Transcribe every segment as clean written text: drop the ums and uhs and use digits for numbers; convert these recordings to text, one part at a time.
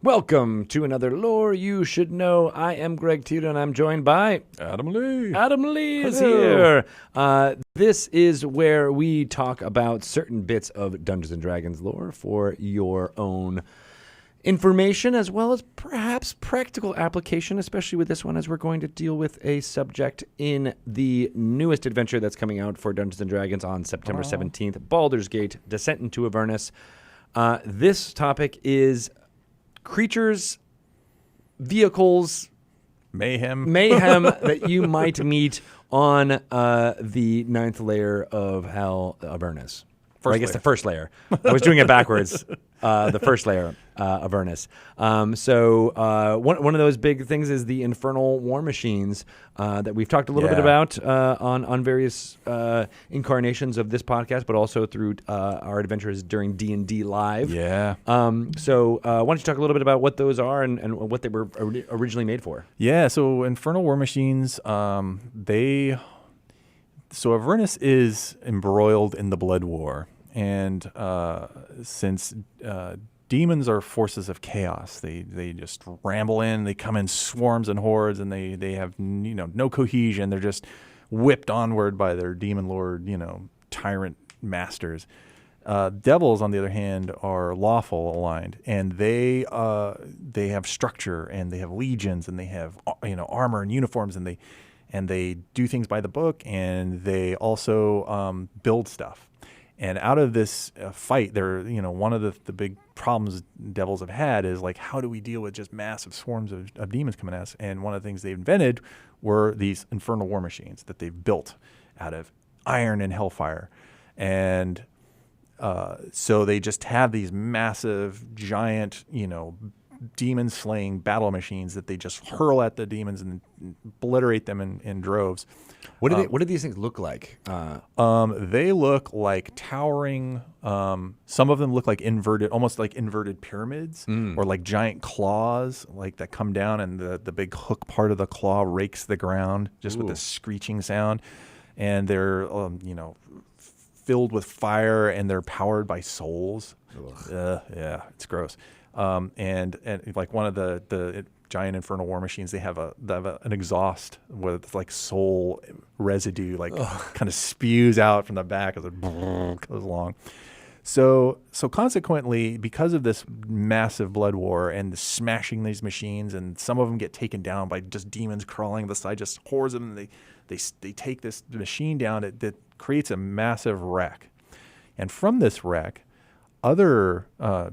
Welcome to another Lore You Should Know. I am Greg Tito, and I'm joined by Adam Lee. Adam Lee is Hello. here. This is where we talk about certain bits of Dungeons & Dragons lore for your own information, as well as perhaps practical application, especially with this one, as we're going to deal with a subject in the newest adventure that's coming out for Dungeons & Dragons on September 17th, Baldur's Gate, Descent into Avernus. This topic is creatures, vehicles, Mayhem that you might meet on the 9th layer of Hell, Avernus. The first layer. I was doing it backwards. The first layer, Avernus. So one of those big things is the Infernal War Machines that we've talked a little bit about on various incarnations of this podcast, but also through our adventures during D&D Live. Yeah. So why don't you talk a little bit about what those are and what they were originally made for? Yeah, so Infernal War Machines, So Avernus is embroiled in the Blood War. And since demons are forces of chaos, they just ramble in, they come in swarms and hordes, and they have no cohesion. They're just whipped onward by their demon lord, tyrant masters. Devils, on the other hand, are lawful aligned, and they have structure, and they have legions, and they have armor and uniforms, and they do things by the book, and they also build stuff. And out of this fight, one of the big problems devils have had is like, how do we deal with just massive swarms of demons coming at us? And one of the things they invented were these Infernal War Machines that they've built out of iron and hellfire. And so they just have these massive, giant, demon-slaying battle machines that they just hurl at the demons and obliterate them in droves. What do these things look like? They look like towering. Some of them look like almost like inverted pyramids, or like giant claws, like that come down, and the big hook part of the claw rakes the ground just with a screeching sound. And they're filled with fire, and they're powered by souls. Yeah, it's gross. And like one of the giant Infernal War Machines, they have an exhaust with like soul residue, kind of spews out from the back as it goes along. So consequently, because of this massive blood war and smashing these machines, and some of them get taken down by just demons crawling the side, just hordes of them. They take this machine down. That creates a massive wreck, and from this wreck, other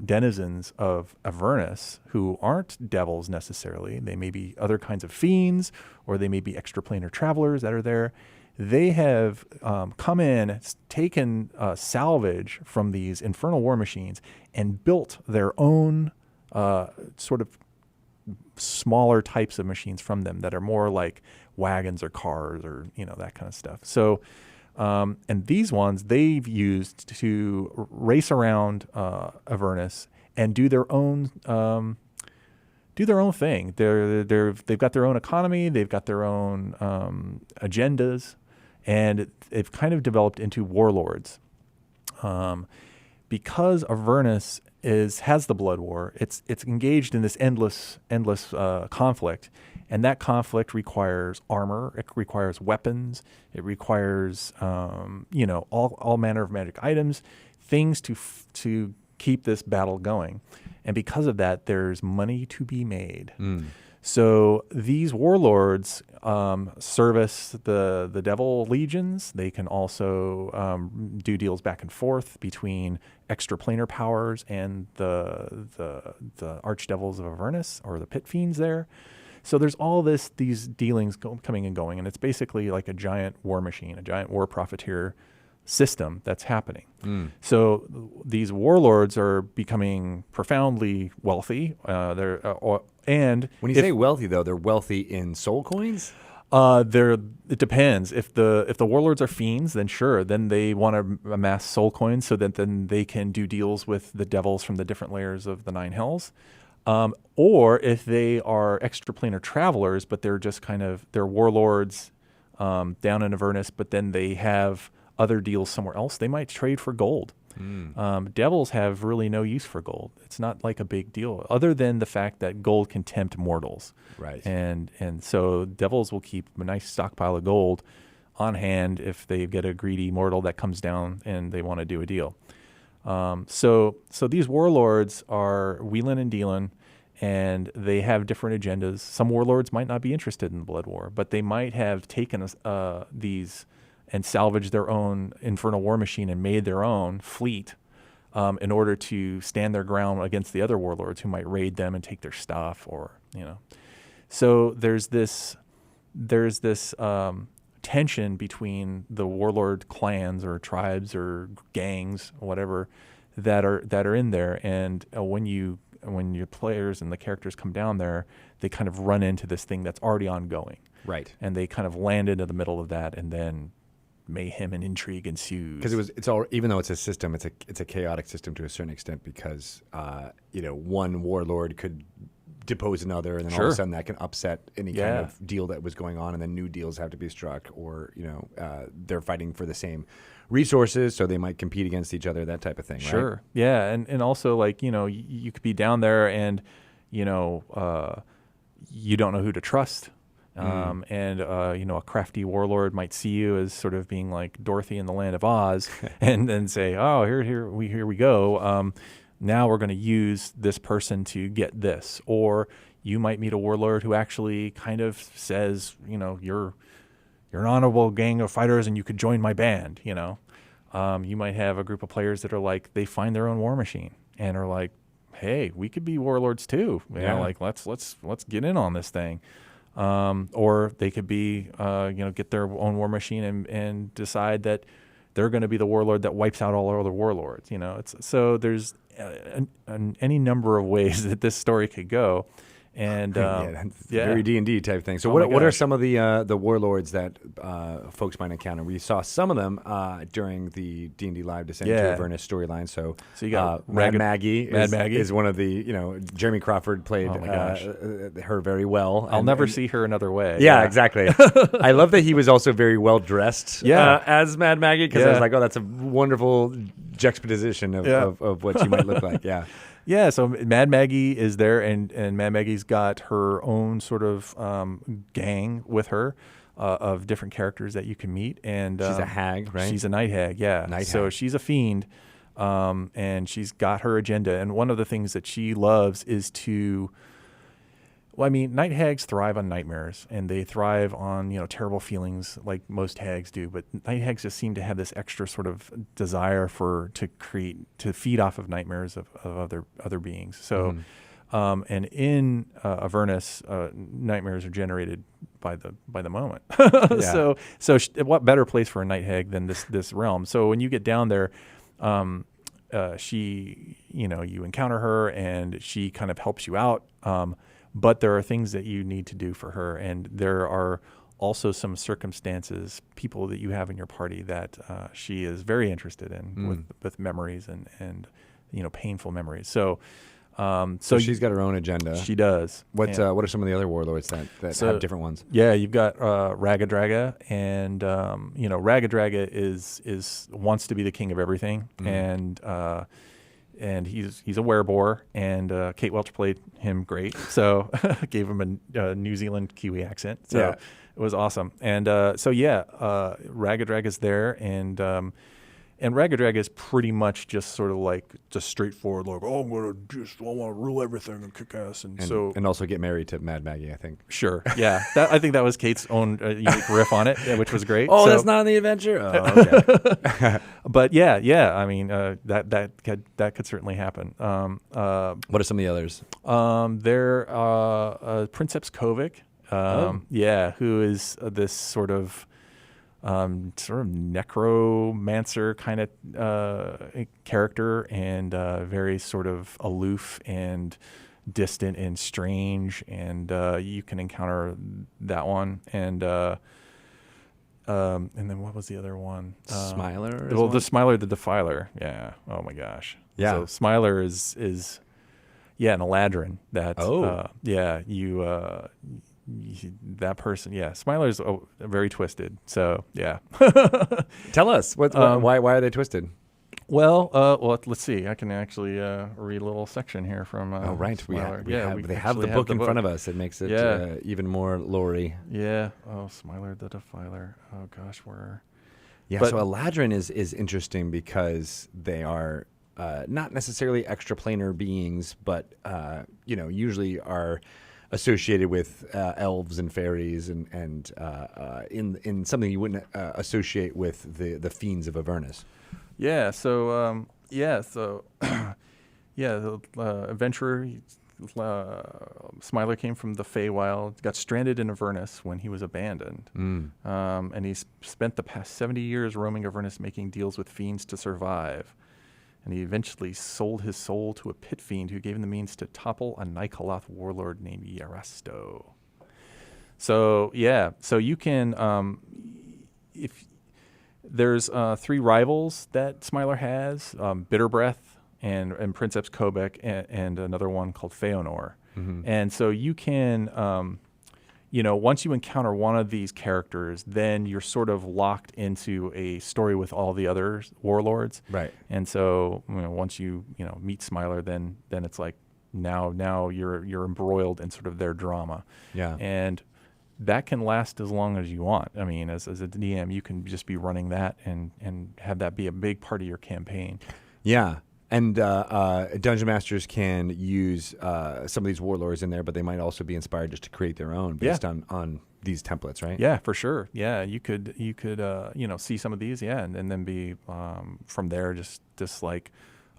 denizens of Avernus, who aren't devils necessarily, they may be other kinds of fiends, or they may be extraplanar travelers that are there. They have come in, taken salvage from these Infernal War Machines, and built their own sort of smaller types of machines from them that are more like wagons or cars, or that kind of stuff. So. And these ones they've used to race around Avernus and do their own thing. They've got their own economy, they've got their own agendas, and they've kind of developed into warlords. Because Avernus has the blood war, it's engaged in this endless conflict. And that conflict requires armor, it requires weapons, it requires all manner of magic items, things to keep this battle going. And because of that, there's money to be made. So these warlords service the devil legions. They can also do deals back and forth between extraplanar powers and the archdevils of Avernus, or the pit fiends there. So there's all these dealings coming and going, and it's basically like a giant war machine, a giant war profiteer system that's happening. So these warlords are becoming profoundly wealthy. And when you say wealthy, though, they're wealthy in soul coins? It depends. If the warlords are fiends, then sure, then they want to amass soul coins so that then they can do deals with the devils from the different layers of the Nine Hells. Or if they are extraplanar travelers, but they're just they're warlords down in Avernus, but then they have other deals somewhere else, they might trade for gold. Devils have really no use for gold. It's not like a big deal, other than the fact that gold can tempt mortals. Right. And so devils will keep a nice stockpile of gold on hand if they get a greedy mortal that comes down and they want to do a deal. So these warlords are wheeling and dealing, and they have different agendas. Some warlords might not be interested in the Blood War, but they might have taken these and salvaged their own Infernal War Machine and made their own fleet in order to stand their ground against the other warlords who might raid them and take their stuff, or So there's this tension between the warlord clans or tribes or gangs, or whatever, that are in there, and when your players and the characters come down there, they kind of run into this thing that's already ongoing, right? And they kind of land into the middle of that, and then mayhem and intrigue ensues. Because it's all, even though it's a system, it's a chaotic system to a certain extent, because one warlord could depose another, and then all of a sudden that can upset any kind of deal that was going on, and then new deals have to be struck, or they're fighting for the same resources, so they might compete against each other, that type of thing. Sure. Right? Yeah, and also, like, you could be down there and you don't know who to trust. And a crafty warlord might see you as sort of being like Dorothy in the Land of Oz, and then say, "Oh, here we go. Now we're going to use this person to get this." Or you might meet a warlord who actually kind of says, "You're an honorable gang of fighters, and you could join my band." You might have a group of players that are like, they find their own war machine and are like, "Hey, we could be warlords too. Like let's get in on this thing." Or they could be, get their own war machine and decide that they're going to be the warlord that wipes out all other warlords. So there's any number of ways that this story could go, and very D&D type thing. So what are some of the warlords that folks might encounter? We saw some of them during the D&D Live Descent to Avernus storyline. So you got Maggie is one of the, Jeremy Crawford played her very well. I'll never see her another way. Yeah, exactly. I love that he was also very well dressed as Mad Maggie, because I was like, oh, that's a wonderful juxtaposition of what she might look like. Yeah. Yeah, so Mad Maggie is there, and Mad Maggie's got her own sort of gang with her of different characters that you can meet. And she's a hag, right? She's a night hag, yeah. So she's a fiend, and she's got her agenda. And one of the things that she loves is to... Well, I mean, night hags thrive on nightmares, and they thrive on, terrible feelings like most hags do. But night hags just seem to have this extra sort of desire to feed off of nightmares of other beings. So, and in Avernus, nightmares are generated by the moment. So what better place for a night hag than this realm? So when you get down there, she, you encounter her, and she kind of helps you out. But there are things that you need to do for her, and there are also some circumstances, people that you have in your party that she is very interested in with memories and painful memories. So she's got her own agenda. She does. What are some of the other warlords that have different ones? Yeah, you've got Ragadraga, and Ragadraga is wants to be the king of everything, and he's a werebore, and Kate Welch played him great, so gave him a New Zealand Kiwi accent, so it was awesome. And Ragadraga's there, and Ragadraga is pretty much just sort of like just straightforward, like, oh, I want to rule everything and kick ass, and also get married to Mad Maggie, I think. Sure, yeah, I think that was Kate's own unique riff on it, which was great. Oh, that's not in the adventure. Oh, okay. But yeah, I mean that could certainly happen. What are some of the others? Princeps Kovic, who is this sort of necromancer kind of character, and very sort of aloof and distant and strange, and you can encounter that one, and then what was the other one? Smiler? Well, the Smiler the Defiler. Yeah. Oh my gosh. Yeah. So Smiler is an Eladrin that that person, Smiler's very twisted. So yeah. Tell us why are they twisted? Well, let's see. I can actually read a little section here from. Oh, right. Smiler. They have the book in front of us. It makes it even more lore-y. Yeah. Oh, Smiler the Defiler. Oh gosh, where? Yeah. So Eladrin is interesting because they are not necessarily extraplanar beings, but usually are associated with elves and fairies, and in something you wouldn't associate with the fiends of Avernus. Yeah. So the adventurer Smiler came from the Feywild, got stranded in Avernus when he was abandoned, and he spent the past 70 years roaming Avernus, making deals with fiends to survive. And he eventually sold his soul to a pit fiend who gave him the means to topple a Nikoloth warlord named Yarasto. So you can, if there's 3 rivals that Smiler has, Bitterbreath and Princeps Kobek and another one called Feonor. And so you can, once you encounter one of these characters, then you're sort of locked into a story with all the other warlords. Right. And so once you meet Smiler, then it's like now you're embroiled in sort of their drama. Yeah. And that can last as long as you want. I mean, as a DM, you can just be running that and have that be a big part of your campaign. Yeah. And dungeon masters can use some of these warlords in there, but they might also be inspired just to create their own based on these templates, right? Yeah, for sure. Yeah, you could see some of these, and then be from there just like,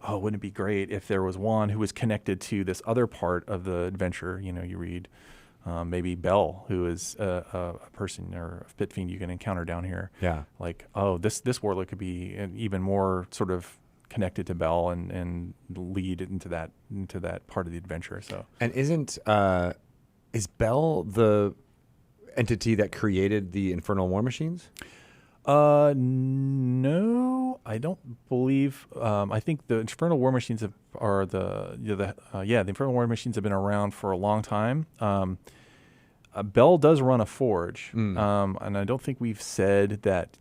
oh, wouldn't it be great if there was one who was connected to this other part of the adventure? You read maybe Belle, who is a person or a pit fiend you can encounter down here. Yeah, like, oh, this warlord could be even more sort of connected to Belle and lead into that part of the adventure. So, and is Belle the entity that created the Infernal War Machines? No, I don't believe. I think the Infernal War Machines the Infernal War Machines have been around for a long time. Belle does run a forge, and I don't think we've said that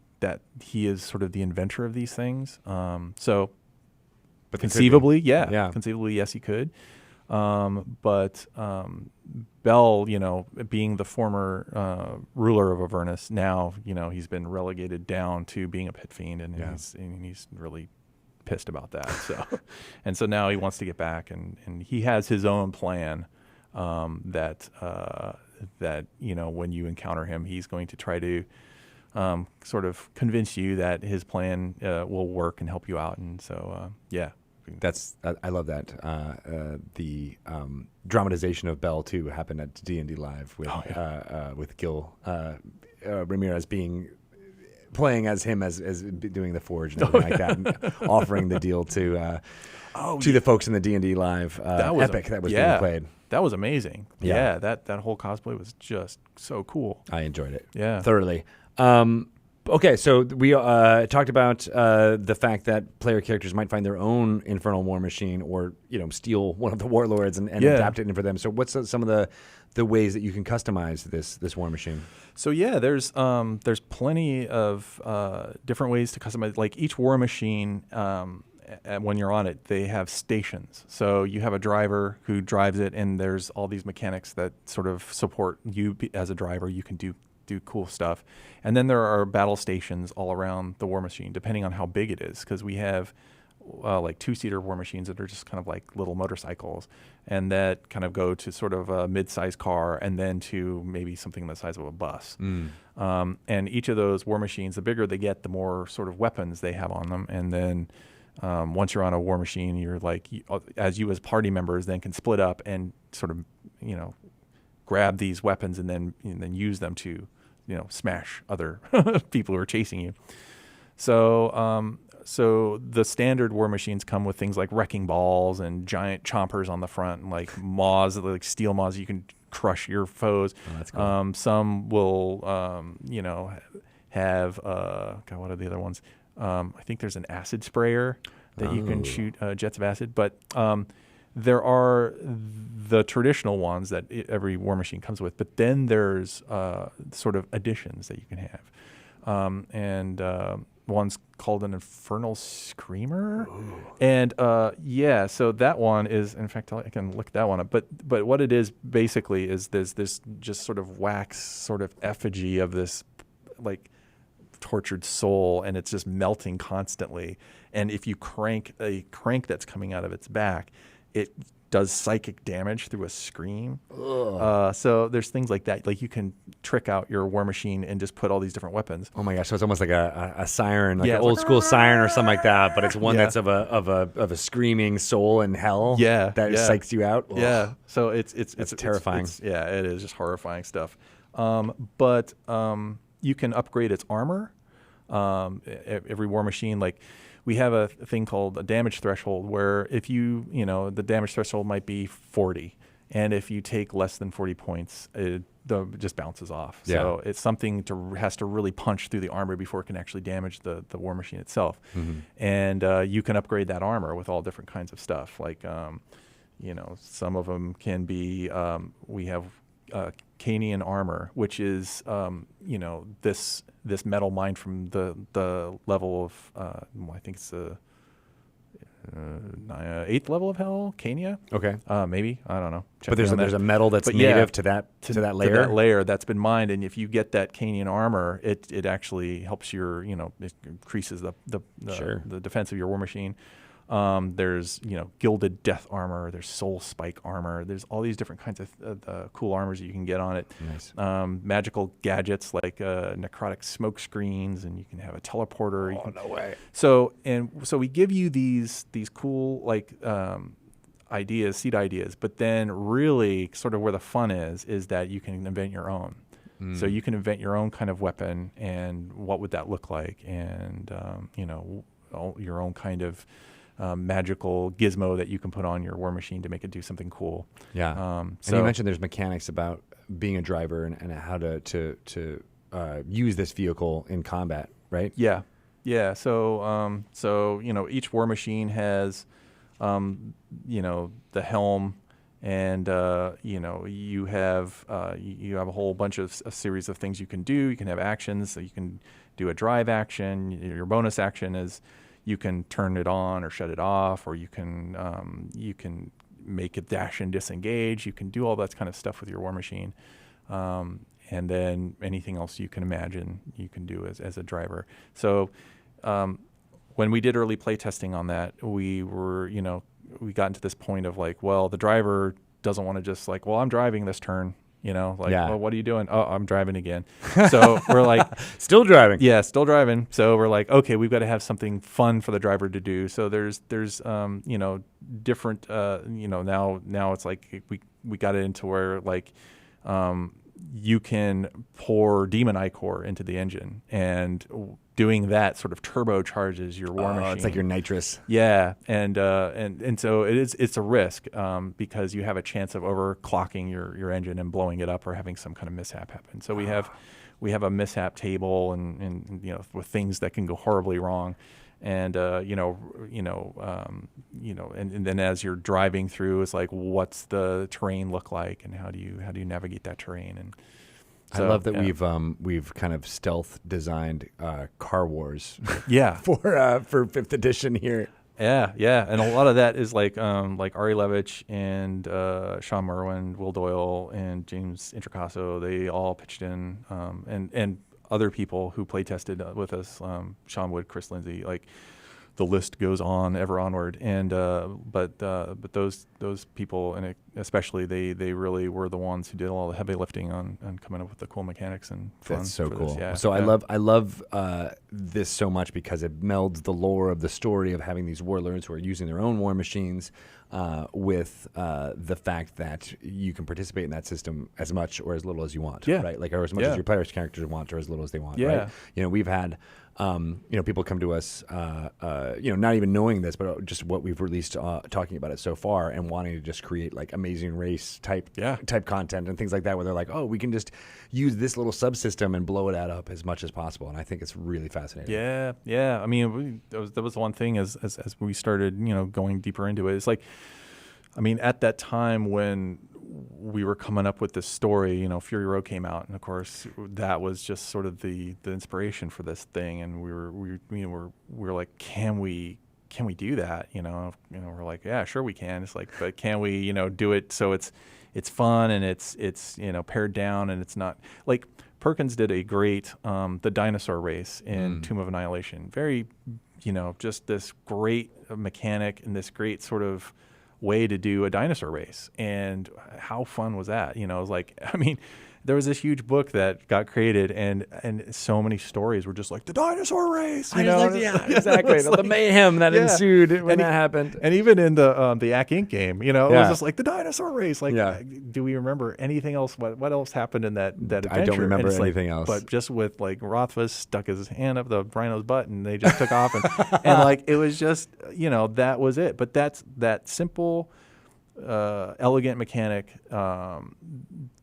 he is sort of the inventor of these things. But conceivably, conceivably, yes, he could. But Belle, being the former ruler of Avernus, now he's been relegated down to being a pit fiend, and he's really pissed about that. So, and so now he wants to get back, and he has his own plan that when you encounter him, he's going to try to sort of convince you that his plan will work and help you out. And so, I love that. The dramatization of Belle too happened at D&D Live with Gil Ramirez playing as him as doing the forge and everything like that, and offering the deal to the folks in the D&D Live epic that was being played. That was amazing. Yeah, that whole cosplay was just so cool. I enjoyed it. Thoroughly. Okay, so we talked about the fact that player characters might find their own Infernal War Machine, or steal one of the warlords and adapt it in for them. So what's some of the ways that you can customize this War Machine? So there's plenty of different ways to customize. Like each War Machine, when you're on it, they have stations. So you have a driver who drives it, and there's all these mechanics that sort of support you as a driver. You can do cool stuff. And then there are battle stations all around the War Machine, depending on how big it is, because we have like 2-seater War Machines that are just kind of like little motorcycles, and that kind of go to sort of a mid-sized car, and then to maybe something the size of a bus. And each of those War Machines, the bigger they get, the more sort of weapons they have on them. And then once you're on a War Machine, you're like, as party members then can split up and sort of, grab these weapons and then use them to, smash other people who are chasing you. So the standard War Machines come with things like wrecking balls and giant chompers on the front, and like maws, like steel maws, you can crush your foes. Oh, that's cool. Some will, have what are the other ones? I think there's an acid sprayer that you can shoot jets of acid, but there are the traditional ones that every War Machine comes with, but then there's sort of additions that you can have. one's called an Infernal Screamer. Ooh. And so that one is, in fact, I can look that one up. But what it is basically is this just sort of wax sort of effigy of this like tortured soul, and it's just melting constantly. And if you crank a crank that's coming out of its back, it does psychic damage through a scream. So there's things like that. Like you can trick out your war machine and just put all these different weapons. Oh my gosh, so it's almost like a siren, like an old school siren or something like that, but it's one that's of a screaming soul in hell. That psychs you out. Ugh. Yeah. So it's terrifying. It is just horrifying stuff. But you can upgrade its armor. Every war machine, like we have a thing called a damage threshold, where if the damage threshold might be 40, and if you take less than 40 points, it just bounces off. Yeah. So it's something has to really punch through the armor before it can actually damage the war machine itself. Mm-hmm. And you can upgrade that armor with all different kinds of stuff. Like, some of them can be, we have Canian armor, which is, this metal mined from the level of, I think it's the 8th level of hell, Cania. Okay. Maybe, I don't know. But there's a metal that's native to that layer. To that layer that's been mined, and if you get that Canian armor, it actually helps your, it increases the defense of your war machine. There's gilded death armor, there's soul spike armor, there's all these different kinds of cool armors that you can get on it. Nice. Magical gadgets like necrotic smoke screens, and you can have a teleporter. No way. So we give you these cool seed ideas, but then really sort of where the fun is that you can invent your own. So you can invent your own kind of weapon, and what would that look like, and your own kind of magical gizmo that you can put on your war machine to make it do something cool. Yeah. And you mentioned there's mechanics about being a driver and how to use this vehicle in combat, right? Yeah. Yeah. So each war machine has, the helm, and you have a whole bunch of a series of things you can do. You can have actions, so you can do a drive action. Your bonus action is you can turn it on or shut it off, or you can make it dash and disengage. You can do all that kind of stuff with your war machine, and then anything else you can imagine you can do as a driver. So when we did early play testing on that, we got into this point of like, well, the driver doesn't want to just like, well, I'm driving this turn. Well, what are you doing? Oh, I'm driving again. So we're like, still driving. Yeah, still driving. So we're like, okay, we've got to have something fun for the driver to do. So there's different, now it's like we got it into where like, you can pour demon ichor into the engine, and doing that sort of turbocharges your war machine. It's like your nitrous. Yeah, and so it's a risk because you have a chance of overclocking your engine and blowing it up or having some kind of mishap happen. So we have a mishap table and with things that can go horribly wrong. And and then as you're driving through, it's like, what's the terrain look like, and how do you navigate that terrain? And so, I love that we've kind of stealth designed Car Wars. Yeah, for 5th edition here. Yeah, and a lot of that is like Ari Levitch and Sean Merwin, Will Doyle, and James Introcaso. They all pitched in, and other people who play tested with us, Sean Wood, Chris Lindsay, like the list goes on ever onward. And but those people, and especially they really were the ones who did all the heavy lifting on coming up with the cool mechanics and fun. That's so cool. Yeah. So I love this so much because it melds the lore of the story of having these warlords who are using their own war machines with the fact that you can participate in that system as much or as little as you want. Yeah. Right. Like, or as much as your players' characters want or as little as they want. Yeah. Right. We've had people come to us, not even knowing this, but just what we've released, talking about it so far, and wanting to just create like Amazing Race type content and things like that, where they're like, oh, we can just use this little subsystem and blow it out up as much as possible. And I think it's really fascinating. Yeah. I mean, that was the one thing as we started, going deeper into it. It's like, I mean, at that time when we were coming up with this story, Fury Road came out, and of course that was just sort of the inspiration for this thing. And we were like, can we do that? We're like, yeah, sure we can. It's like, but can we, do it so it's fun and it's pared down, and it's not like Perkins did a great the dinosaur race in Tomb of Annihilation. Very, just this great mechanic and this great sort of way to do a dinosaur race. And how fun was that? It was like, I mean, there was this huge book that got created, and so many stories were just like the dinosaur race. Yeah, exactly. The mayhem that ensued when that happened. And even in the Ack Inc. game, it was just like the dinosaur race. Like, do we remember anything else? What else happened in that adventure? I don't remember anything else. But just with like Rothfuss stuck his hand up the rhino's butt, and they just took off, and like it was just that was it. But that simple, elegant mechanic.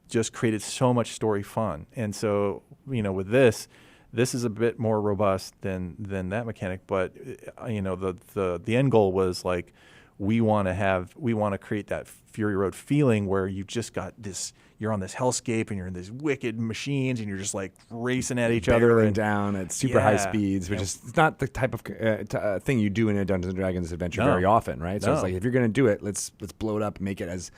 Just created so much story fun. And so, with this is a bit more robust than that mechanic. But, the end goal was like, we want to create that Fury Road feeling where you just got this, you're on this hellscape and you're in these wicked machines and you're just like racing at each other and down at super high speeds, which is it's not the type of thing you do in a Dungeons and Dragons adventure very often, right? So it's like, if you're going to do it, let's blow it up and make it as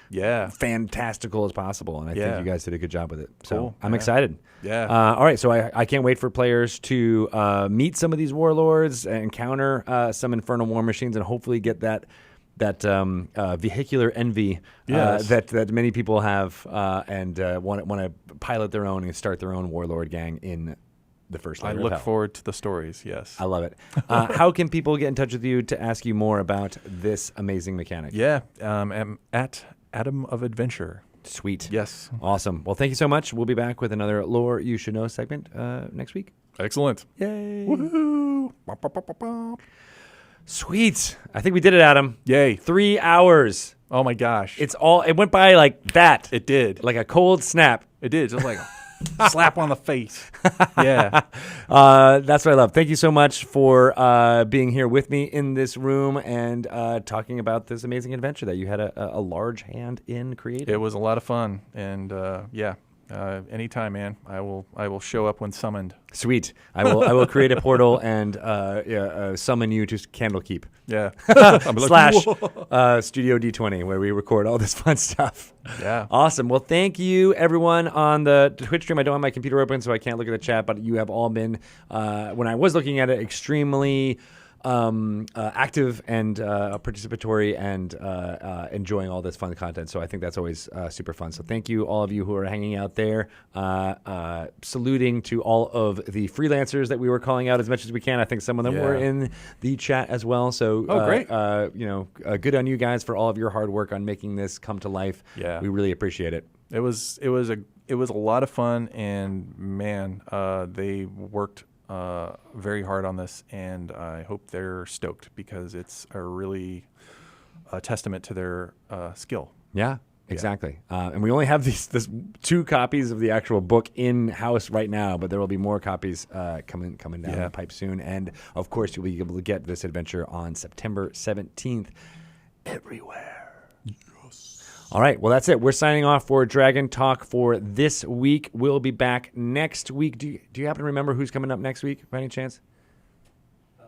fantastical as possible, and I think you guys did a good job with it. So cool. I'm excited. Yeah. All right, so I can't wait for players to meet some of these warlords, encounter some Infernal War Machines, and hopefully get that vehicular envy that many people have, and want to pilot their own and start their own warlord gang in the first layer. I look forward to the stories. Yes, I love it. How can people get in touch with you to ask you more about this amazing mechanic? Yeah, I'm at Atom of Adventure. Sweet. Yes. Awesome. Well, thank you so much. We'll be back with another Lore You Should Know segment next week. Excellent. Yay. Woohoo. Sweet. I think we did it, Adam. Yay. 3 hours. Oh my gosh. It went by like that. It did. Like a cold snap. It did. Just like slap on the face. Yeah. That's what I love. Thank you so much for being here with me in this room and talking about this amazing adventure that you had a large hand in creating. It was a lot of fun, and anytime, man. I will show up when summoned. Sweet. I will create a portal and summon you to Candlekeep. Yeah. Slash Studio D20, where we record all this fun stuff. Yeah. Awesome. Well, thank you, everyone, on the Twitch stream. I don't have my computer open, so I can't look at the chat, but you have all been, when I was looking at it, extremely active and participatory and enjoying all this fun content. So I think that's always super fun. So thank you, all of you who are hanging out there. Saluting to all of the freelancers that we were calling out as much as we can. I think some of them were in the chat as well. So great. Good on you guys for all of your hard work on making this come to life. Yeah, we really appreciate it. It was a lot of fun, and man, they worked very hard on this, and I hope they're stoked because it's a testament to their skill. Yeah, exactly. And we only have this 2 copies of the actual book in house right now, but there will be more copies coming down the pipe soon. And of course, you'll be able to get this adventure on September 17th everywhere. All right, well, that's it. We're signing off for Dragon Talk for this week. We'll be back next week. Do you happen to remember who's coming up next week, by any chance? I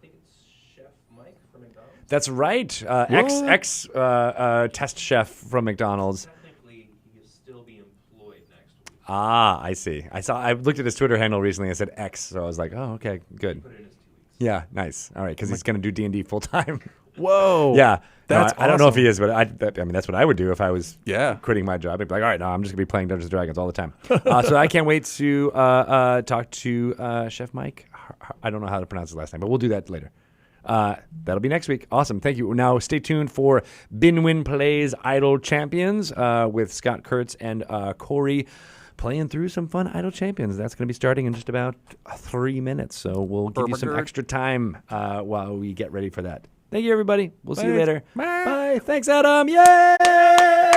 think it's Chef Mike from McDonald's. That's right. Ex test chef from McDonald's. Technically, he will still be employed next week. Ah, I see. I looked at his Twitter handle recently and it said X, so I was like, oh, okay, good. Put it in his 2 weeks. Yeah, nice. All right, because he's going to do D&D full time. Whoa. Yeah. That's I don't know if he is, but I mean, that's what I would do if I was quitting my job. I'd be like, all right, no, I'm just going to be playing Dungeons & Dragons all the time. So I can't wait to talk to Chef Mike. I don't know how to pronounce his last name, but we'll do that later. That'll be next week. Awesome. Thank you. Now stay tuned for Binwin Plays Idle Champions with Scott Kurtz and Corey playing through some fun Idle Champions. That's going to be starting in just about 3 minutes. So we'll give you some extra time while we get ready for that. Thank you, everybody. We'll see you later. Bye. Bye. Thanks, Adam. Yay!